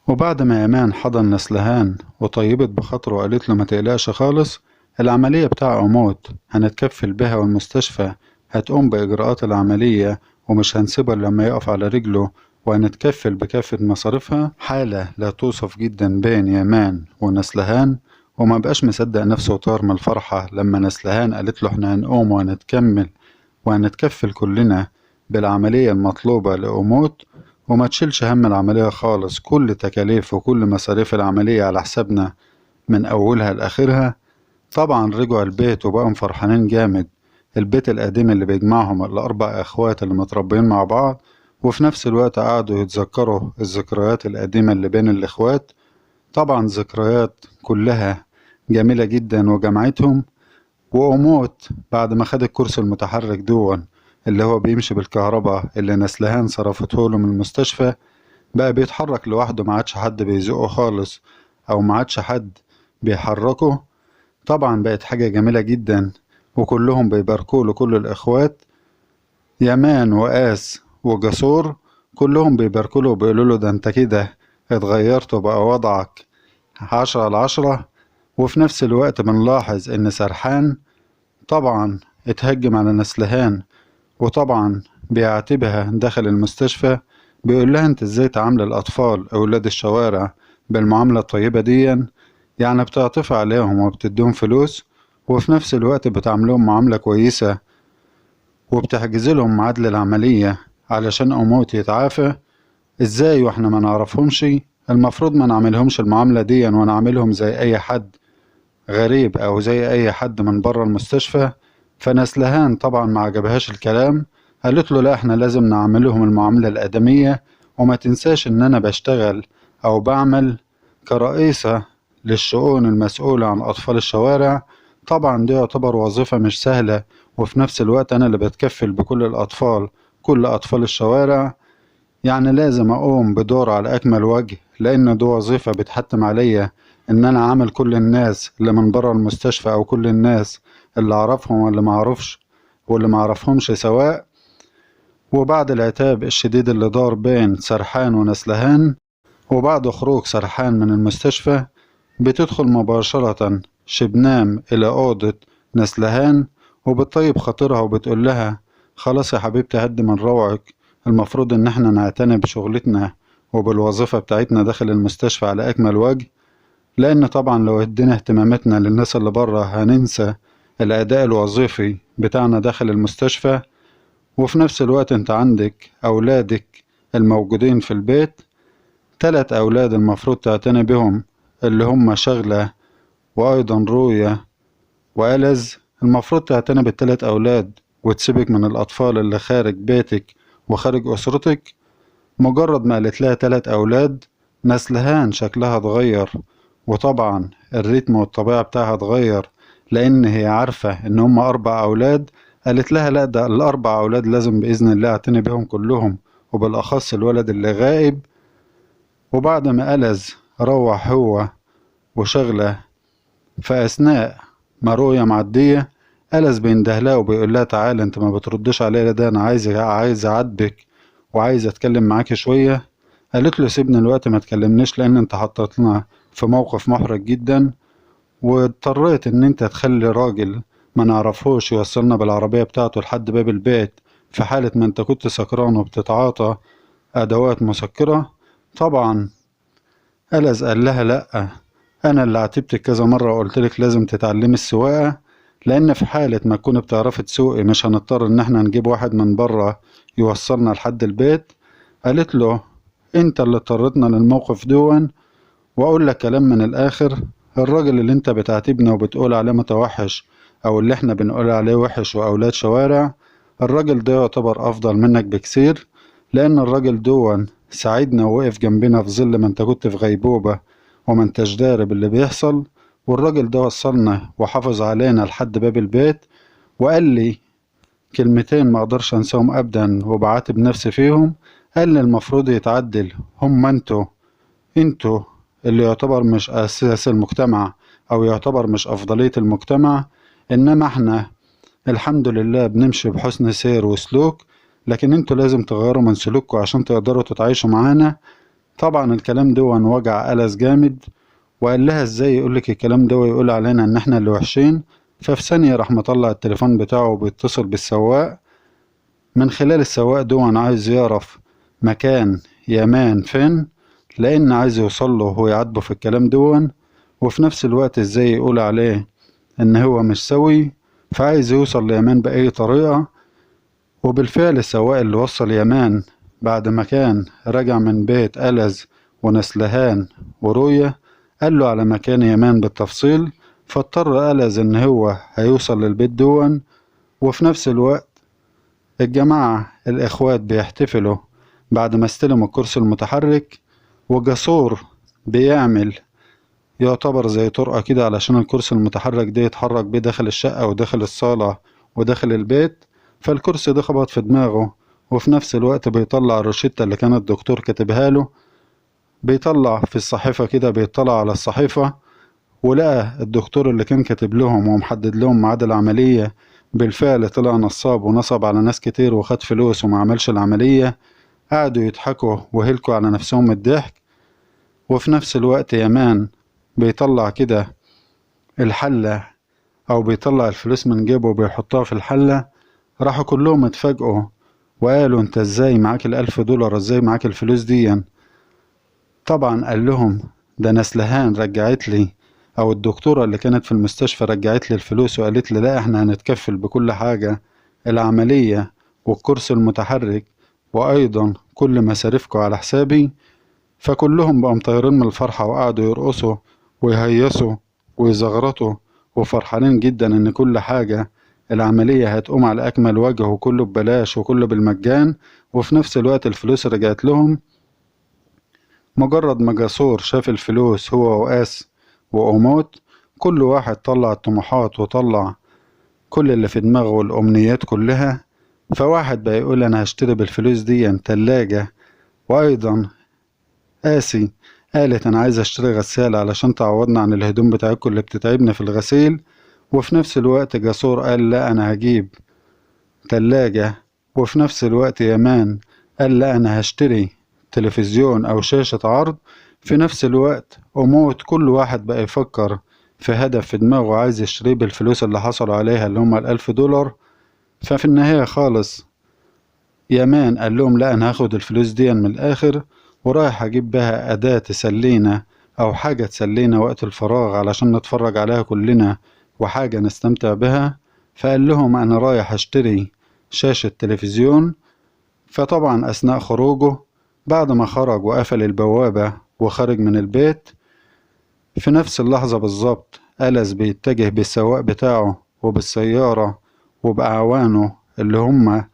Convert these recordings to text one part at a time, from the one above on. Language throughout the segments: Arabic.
وبعد ما يامان حضن نسلهان وطيبت بخاطره وقالت له ما تقلقش خالص، العملية بتاع أموت هنتكفل بها والمستشفى هتقوم بإجراءات العملية ومش هنسيبها لما يقف على رجله، وهنتكفل بكافة مصاريفها. حالة لا توصف جدا بين يامان ونسلهان، وما بقاش مصدق نفسه وطار من الفرحة لما نسلهان قالت له احنا هنقوم وهنتكمل وهنتكفل كلنا بالعملية المطلوبة لأموت، وما تشيلش هم العملية خالص، كل تكاليف وكل مصاريف العملية على حسابنا من أولها لآخرها. طبعا رجعوا البيت وبقوا فرحانين جامد، البيت القديم اللي بيجمعهم الأربع أخوات اللي متربيين مع بعض، وفي نفس الوقت قعدوا يتذكروا الذكريات القديمة اللي بين الإخوات. طبعا ذكريات كلها جميلة جدا وجمعتهم. وأموت بعد ما خد الكرسي المتحرك دون اللي هو بيمشي بالكهرباء اللي نسلهان صرفته له من المستشفى، بقى بيتحرك لوحده، ما عادش حد بيزقه خالص أو ما عادش حد بيحركه. طبعا بقت حاجة جميلة جدا، وكلهم بيباركوا له كل الإخوات، يامان وقاس وجسور، كلهم بيباركوا له وبيقولوا له ده انت كده اتغيرت وبقى وضعك 10 على 10. وفي نفس الوقت بنلاحظ ان سرحان طبعا اتهجم على نسلهان، وطبعا بيعاتبها داخل المستشفى، بيقول لها انت ازاي تعامل الاطفال اولاد الشوارع بالمعاملة الطيبة دي، يعني بتعطف عليهم وبتديهم فلوس وفي نفس الوقت بتعاملهم معاملة كويسة وبتحجز لهم ميعاد للعملية علشان أموت يتعافى. ازاي واحنا ما نعرفهمش؟ المفروض ما نعملهمش المعاملة دي ونعملهم زي اي حد غريب او زي اي حد من بره المستشفى. فنسلهان طبعا ما عجبهاش الكلام، قالت له لا احنا لازم نعملهم المعاملة الآدمية، وما تنساش ان انا بشتغل او بعمل كرئيسة للشؤون المسؤولة عن اطفال الشوارع. طبعا دي يعتبر وظيفة مش سهلة، وفي نفس الوقت انا اللي بتكفل بكل الاطفال، كل اطفال الشوارع، يعني لازم اقوم بدور على اكمل وجه، لان دي وظيفة بتحتم عليا ان انا اعمل كل الناس اللي من بره المستشفى او كل الناس اللي اعرفهم واللي ما اعرفش واللي ما اعرفهمش سواء. وبعد العتاب الشديد اللي دار بين سرحان ونسلهان، وبعد خروج سرحان من المستشفى، بتدخل مباشرة شبنام الى اوضة نسلهان وبتطيب خاطرها وبتقول لها خلاص يا حبيبتي هدي من روعك، المفروض ان احنا نعتني بشغلتنا وبالوظيفة بتاعتنا داخل المستشفى على اكمل وجه، لان طبعا لو ادينا اهتماماتنا للناس اللي بره هننسى الاداء الوظيفي بتاعنا داخل المستشفى. وفي نفس الوقت انت عندك اولادك الموجودين في البيت، 3 اولاد المفروض تعتني بهم، اللي هم شغلة وايضا روية وألز. المفروض تعتني بال3 اولاد وتسيبك من الاطفال اللي خارج بيتك وخارج اسرتك. مجرد ما قالت لها 3 اولاد، نسلهان شكلها اتغير، وطبعا الريتم والطبيعة بتاعها اتغير، لان هي عارفة ان هم 4 اولاد. قالت لها لا ده ال4 اولاد لازم باذن الله اعتني بهم كلهم، وبالاخص الولد اللي غائب. وبعد ما ألز روح هو وشغلة، فأثناء ما رؤية معدية، ألز بيندهلها وبيقول لها تعالى انت ما بتردش عليا ده انا عايز اعاتبك وعايز اتكلم معاكي شوية. قالت له سيبني الوقت ما تكلمنيش لان انت حطيتنا في موقف محرج جدا، واضطريت ان انت تخلي راجل ما نعرفهوش يوصلنا بالعربية بتاعته لحد باب البيت في حالة ما انت كنت سكران وبتتعاطى ادوات مسكرة. طبعا ألز قال لها لأ، أنا اللي عاتبتك كذا مرة وقلتلك لازم تتعلمي السواقة، لأن في حالة ما تكوني بتعرفي تسوقي مش هنضطر إن احنا نجيب واحد من بره يوصلنا لحد البيت. قالت له أنت اللي اضطرتنا للموقف دون، وأقول لك كلام من الآخر، الراجل اللي أنت بتعاتبنا وبتقول عليه متوحش أو اللي احنا بنقول عليه وحش وأولاد شوارع، الراجل ده يعتبر أفضل منك بكثير، لأن الراجل دون ساعدنا ووقف جنبنا في ظل ما انت كنت في غيبوبة وما انتش دارب اللي بيحصل. والراجل ده وصلنا وحافظ علينا لحد باب البيت، وقال لي كلمتين ما اقدرش انساهم ابدا وبعاتب نفسي فيهم. قال لي المفروض يتعدل، هم انتوا اللي يعتبر مش اساس المجتمع او يعتبر مش افضلية المجتمع، انما احنا الحمد لله بنمشي بحسن سير وسلوك، لكن انتوا لازم تغيروا من سلوككم عشان تقدروا تتعايشوا معانا. طبعا الكلام ده وجع ألز جامد، وقال لها ازاي يقولك الكلام ده ويقول علينا ان احنا اللي وحشين. ففي ثانية راح مطلع التليفون بتاعه وبيتصل بالسواق. من خلال السواق ده عايز يعرف مكان يامان فين، لان عايز يوصله وهو يعاتبه في الكلام ده، وفي نفس الوقت ازاي يقول عليه ان هو مش سوي، فعايز يوصل ليامان بأي طريقة. وبالفعل السواق اللي وصل يامان بعد ما كان رجع من بيت ألز ونسلهان وروية، قال له على مكان يامان بالتفصيل. فاضطر ألز إن هو هيوصل للبيت دون. وفي نفس الوقت الجماعة الإخوات بيحتفلوا بعد ما استلموا الكرسي المتحرك، وجسور بيعمل يعتبر زي طرقة كده علشان الكرسي المتحرك ده يتحرك بيه داخل الشقة وداخل الصالة وداخل البيت. فالكرسي ده خبط في دماغه، وفي نفس الوقت بيطلع الروشتة اللي كان الدكتور كاتبها له، بيطلع في الصحيفة كده، بيطلع على الصحيفة ولقى الدكتور اللي كان كاتب لهم ومحدد لهم ميعاد العملية بالفعل طلع نصاب ونصب على ناس كتير وخد فلوس وما عملش العملية. قعدوا يضحكوا وهلكوا على نفسهم الضحك. وفي نفس الوقت يامان بيطلع كده الحلة أو بيطلع الفلوس من جيبه وبيحطها في الحلة. راحوا كلهم اتفاجئوا وقالوا انت ازاي معاك $1000، ازاي معاك الفلوس دي؟ طبعا قال لهم ده نسلهان رجعت لي، او الدكتورة اللي كانت في المستشفى رجعت لي الفلوس وقالت لي لا احنا هنتكفل بكل حاجة، العملية والكرسي المتحرك وايضا كل مصاريفكم على حسابي. فكلهم بقوا مطيرين من الفرحة وقعدوا يرقصوا ويهيصوا ويزغرطوا وفرحانين جدا ان كل حاجة العملية هتقوم على اكمل وجه وكله ببلاش وكله بالمجان، وفي نفس الوقت الفلوس رجعت لهم. مجرد ما جاسور شاف الفلوس هو وقاس وقوموت، كل واحد طلع الطموحات وطلع كل اللي في دماغه والأمنيات كلها. فواحد بقى يقول أنا هشتري بالفلوس دي تلاجة، وأيضا قاسي قالت أنا عايز أشتري غسالة علشان تعوضنا عن الهدوم بتاعتكم اللي بتتعبنا في الغسيل. وفي نفس الوقت جاسور قال لا أنا هجيب تلاجة. وفي نفس الوقت يامان قال لا أنا هشتري تلفزيون أو شاشة عرض. في نفس الوقت أموت كل واحد بقى يفكر في هدف في دماغه عايز يشتريه بالفلوس اللي حصلوا عليها اللي هم $1000. ففي النهاية خالص يامان قال لهم لا أنا هاخد الفلوس دي من الآخر ورايح أجيب بها أداة تسلينا أو حاجة تسلينا وقت الفراغ علشان نتفرج عليها كلنا وحاجة نستمتع بها. فقال لهم أنا رايح أشتري شاشة تلفزيون. فطبعا أثناء خروجه بعد ما خرج وقفل البوابة وخرج من البيت، في نفس اللحظة بالظبط ألز بيتجه بالسواق بتاعه وبالسيارة وبأعوانه اللي هم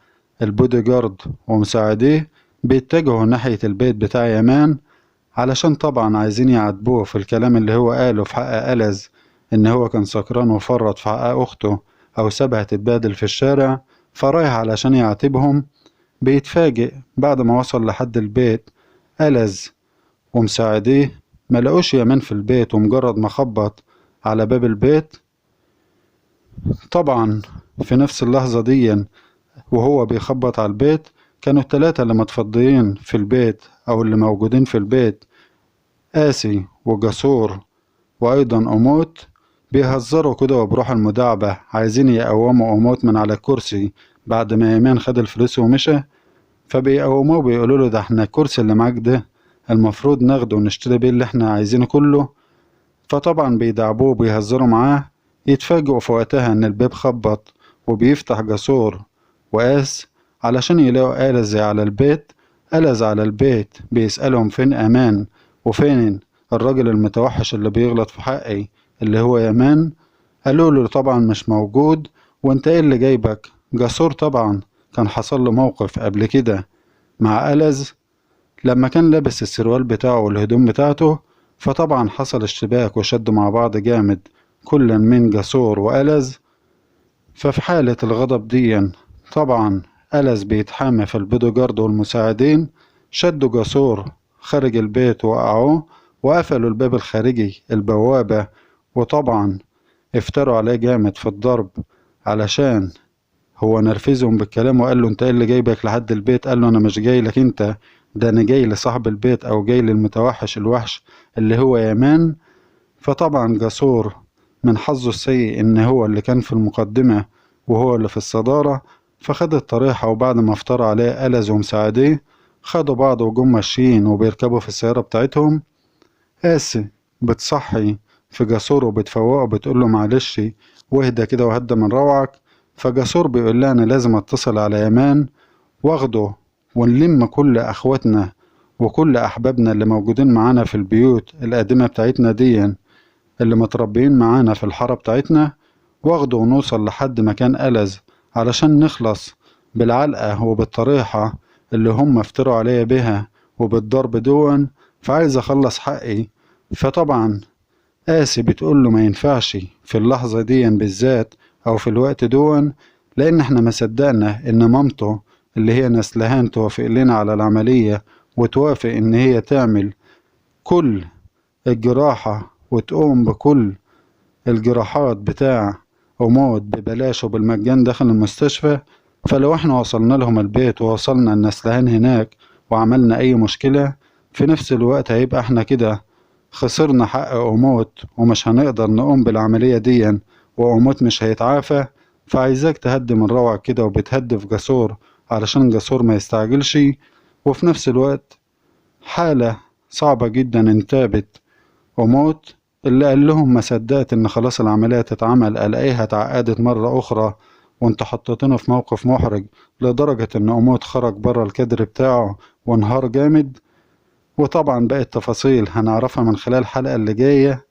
البودي جارد ومساعديه، بيتجهوا ناحية البيت بتاع يامان علشان طبعا عايزين يعاتبوه في الكلام اللي هو قاله في حق ألز إن هو كان سكران وفرط في حق أخته أو سابها تتبادل في الشارع. فرايح علشان يعاتبهم. بيتفاجئ بعد ما وصل لحد البيت ألز ومساعديه ملقوش يامان في البيت، ومجرد ما خبط على باب البيت طبعا في نفس اللحظة دي وهو بيخبط على البيت كانوا التلاتة اللي متفضيين في البيت أو اللي موجودين في البيت قاسي وجسور وأيضا أموت بيهزروا كده وبروح المداعبة عايزين يقوموا أموت من على الكرسي بعد ما يامان خد الفلوس ومشى. فبيقوموه بيقولوا له ده احنا الكرسي اللي معاك ده المفروض ناخده ونشتري بيه اللي احنا عايزينه كله. فطبعا بيدعبوه وبيهزروا معاه. يتفاجئوا في وقتها ان الباب خبط وبيفتح جسور وقاس علشان يلاقوا ألز على البيت. ألز على البيت بيسألهم فين أمان وفين الراجل المتوحش اللي بيغلط في حقي اللي هو يامان. قالوا له طبعا مش موجود. وانت ايه اللي جايبك؟ جسور طبعا كان حصل له موقف قبل كده مع ألز لما كان لابس السروال بتاعه والهدوم بتاعته، فطبعا حصل اشتباك وشدوا مع بعض جامد كل من جسور وألز. ففي حالة الغضب دي طبعا ألز بيتحامى في البودوجارد والمساعدين، شدوا جسور خارج البيت وقعوه وقفلوا الباب الخارجي البوابة. وطبعا افتروا عليه جامد في الضرب علشان هو نرفزهم بالكلام وقال له انت ايه اللي جايبك لحد البيت؟ قال له انا مش جاي لك انت، ده أنا جاي لصاحب البيت أو جاي للمتوحش الوحش اللي هو يامان. فطبعا جسور من حظه السيء إن هو اللي كان في المقدمة وهو اللي في الصدارة، فخد الطريحة وبعد ما افترى عليه ألز ومساعديه خدوا بعض وجم ماشيين وبيركبوا في السيارة بتاعتهم. آسي بتصحي في جسور وبتفوقه بتقوله معلش واهدى كده وهدى من روعك. فجسور بيقول لها أنا لازم أتصل على يامان واخده ونلم كل أخواتنا وكل أحبابنا اللي موجودين معانا في البيوت القديمة بتاعتنا دي اللي متربيين معانا في الحارة بتاعتنا، واخده ونوصل لحد مكان ألز علشان نخلص بالعلقة وبالطريحة اللي هم افتروا عليا بها وبالضرب دون. فعايز أخلص حقي. فطبعا آسي بتقوله ما ينفعش في اللحظة دي بالذات أو في الوقت دون، لأن احنا ما صدقنا إن مامته اللي هي نسلهان توافق لنا على العملية وتوافق إن هي تعمل كل الجراحة وتقوم بكل الجراحات بتاع عمود ببلاش وبالمجان داخل المستشفى. فلو احنا وصلنا لهم البيت ووصلنا النسلهان هناك وعملنا أي مشكلة في نفس الوقت هيبقى احنا كده خسرنا حق عمود ومش هنقدر نقوم بالعملية دي وعمود مش هيتعافى. فعايزاك تهدي من روعك كده وبتهدف جسور علشان جسور ما يستعجلش. وفي نفس الوقت حالة صعبة جدا انتابت وموت اللي قال لهم ما صدقت ان خلاص العملية تتعمل الاقيها اتعقدت مرة اخرى وانت حطيتنا في موقف محرج لدرجة ان اموت خرج بره الكادر بتاعه وانهار جامد. وطبعا باقي التفاصيل هنعرفها من خلال الحلقة اللي جاية.